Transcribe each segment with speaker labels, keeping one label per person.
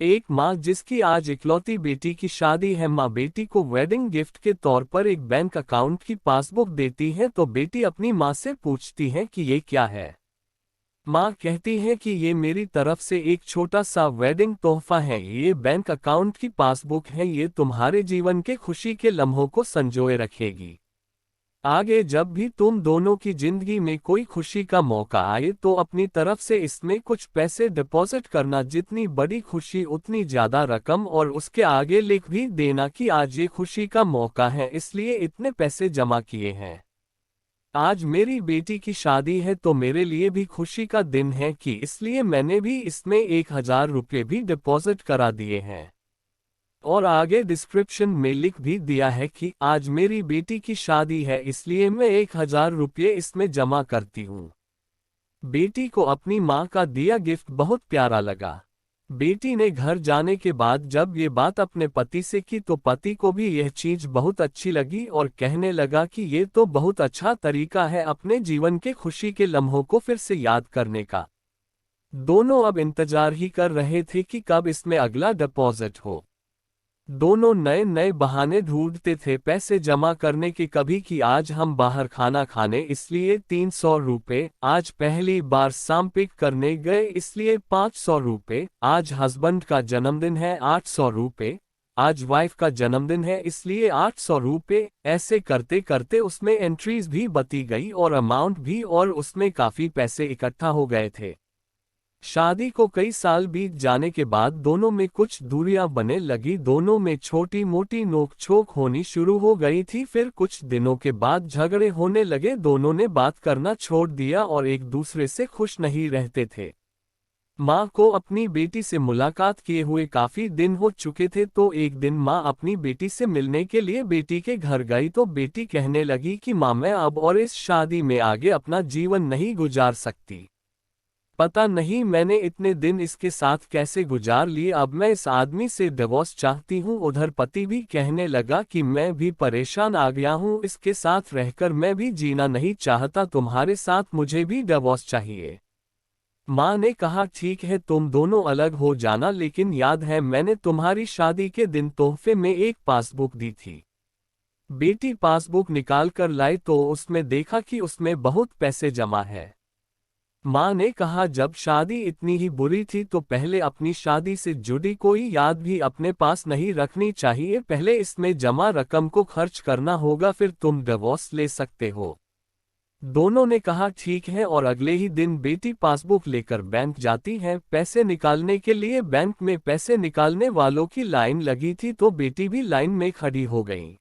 Speaker 1: एक माँ जिसकी आज इकलौती बेटी की शादी है, माँ बेटी को वेडिंग गिफ्ट के तौर पर एक बैंक अकाउंट की पासबुक देती है तो बेटी अपनी माँ से पूछती है कि ये क्या है। माँ कहती है कि ये मेरी तरफ से एक छोटा सा वेडिंग तोहफा है, ये बैंक अकाउंट की पासबुक है, ये तुम्हारे जीवन के खुशी के लम्हों को संजोए रखेगी। आगे जब भी तुम दोनों की जिंदगी में कोई खुशी का मौका आए तो अपनी तरफ से इसमें कुछ पैसे डिपॉजिट करना, जितनी बड़ी खुशी उतनी ज्यादा रकम, और उसके आगे लिख भी देना कि आज ये खुशी का मौका है इसलिए इतने पैसे जमा किए हैं। आज मेरी बेटी की शादी है तो मेरे लिए भी खुशी का दिन है कि इसलिए मैंने भी इसमें 1,000 रुपये भी डिपॉजिट करा दिए हैं। और आगे डिस्क्रिप्शन में लिख भी दिया है कि आज मेरी बेटी की शादी है इसलिए मैं 1,000 रुपये इसमें जमा करती हूँ। बेटी को अपनी माँ का दिया गिफ्ट बहुत प्यारा लगा। बेटी ने घर जाने के बाद जब ये बात अपने पति से की तो पति को भी यह चीज बहुत अच्छी लगी और कहने लगा कि ये तो बहुत अच्छा तरीका है अपने जीवन के खुशी के लम्हों को फिर से याद करने का। दोनों अब इंतजार ही कर रहे थे कि कब इसमें अगला डिपॉजिट हो। दोनों नए नए बहाने ढूंढते थे पैसे जमा करने के, कभी कि आज हम बाहर खाना खाने इसलिए 300 रुपये, आज पहली बार शाम पिक करने गए इसलिए 500 रुपये, आज हस्बैंड का जन्मदिन है 800 रुपये, आज वाइफ का जन्मदिन है इसलिए 800 रुपये। ऐसे करते करते उसमें एंट्रीज भी बती गई और अमाउंट भी, और उसमें काफी पैसे इकट्ठा हो गए थे। शादी को कई साल बीत जाने के बाद दोनों में कुछ दूरियां बनने लगी, दोनों में छोटी मोटी नोक-झोंक होनी शुरू हो गई थी। फिर कुछ दिनों के बाद झगड़े होने लगे, दोनों ने बात करना छोड़ दिया और एक दूसरे से खुश नहीं रहते थे। माँ को अपनी बेटी से मुलाकात किए हुए काफी दिन हो चुके थे तो एक दिन माँ अपनी बेटी से मिलने के लिए बेटी के घर गई तो बेटी कहने लगी कि माँ, मैं अब और इस शादी में आगे अपना जीवन नहीं गुजार सकती। पता नहीं मैंने इतने दिन इसके साथ कैसे गुजार लिए, अब मैं इस आदमी से डिवोर्स चाहती हूँ। उधर पति भी कहने लगा कि मैं भी परेशान आ गया हूँ, इसके साथ रहकर मैं भी जीना नहीं चाहता, तुम्हारे साथ मुझे भी डिवोर्स चाहिए। माँ ने कहा ठीक है तुम दोनों अलग हो जाना, लेकिन याद है मैंने तुम्हारी शादी के दिन तोहफे में एक पासबुक दी थी। बेटी पासबुक निकाल कर लाई तो उसमें देखा कि उसमें बहुत पैसे जमा है। माँ ने कहा जब शादी इतनी ही बुरी थी तो पहले अपनी शादी से जुड़ी कोई याद भी अपने पास नहीं रखनी चाहिए, पहले इसमें जमा रकम को खर्च करना होगा फिर तुम डिवोर्स ले सकते हो। दोनों ने कहा ठीक है और अगले ही दिन बेटी पासबुक लेकर बैंक जाती है। पैसे निकालने के लिए बैंक में पैसे निकालने वालों की लाइन लगी थी तो बेटी भी लाइन में खड़ी हो गई।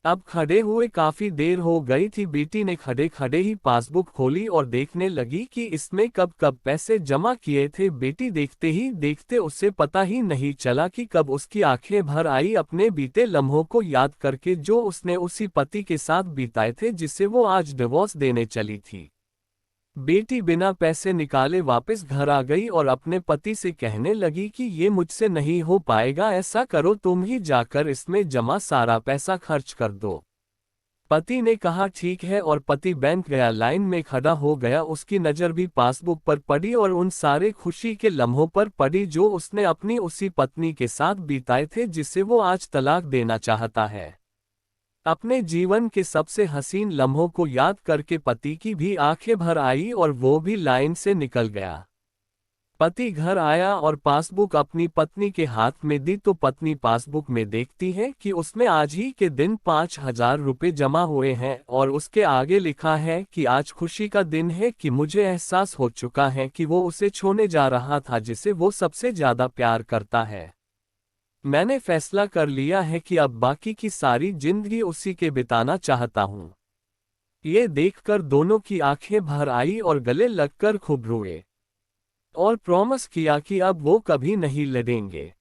Speaker 1: अब खड़े हुए काफी देर हो गई थी, बेटी ने खड़े खड़े ही पासबुक खोली और देखने लगी कि इसमें कब कब पैसे जमा किए थे। बेटी देखते ही देखते उसे पता ही नहीं चला कि कब उसकी आंखें भर आई अपने बीते लम्हों को याद करके जो उसने उसी पति के साथ बिताए थे जिसे वो आज डिवोर्स देने चली थी। बेटी बिना पैसे निकाले वापस घर आ गई और अपने पति से कहने लगी कि ये मुझसे नहीं हो पाएगा, ऐसा करो तुम ही जाकर इसमें जमा सारा पैसा खर्च कर दो। पति ने कहा ठीक है और पति बैंक गया, लाइन में खड़ा हो गया। उसकी नज़र भी पासबुक पर पड़ी और उन सारे खुशी के लम्हों पर पड़ी जो उसने अपनी उसी पत्नी के साथ बिताए थे जिसे वो आज तलाक देना चाहता है। अपने जीवन के सबसे हसीन लम्हों को याद करके पति की भी आंखें भर आई और वो भी लाइन से निकल गया। पति घर आया और पासबुक अपनी पत्नी के हाथ में दी तो पत्नी पासबुक में देखती है कि उसमें आज ही के दिन 5,000 रुपये जमा हुए हैं और उसके आगे लिखा है कि आज खुशी का दिन है कि मुझे एहसास हो चुका है कि वो उसे छोड़ने जा रहा था जिसे वो सबसे ज्यादा प्यार करता है। मैंने फैसला कर लिया है कि अब बाकी की सारी जिंदगी उसी के बिताना चाहता हूँ। ये देखकर दोनों की आंखें भर आई और गले लगकर खूब रोए और प्रॉमिस किया कि अब वो कभी नहीं लड़ेंगे।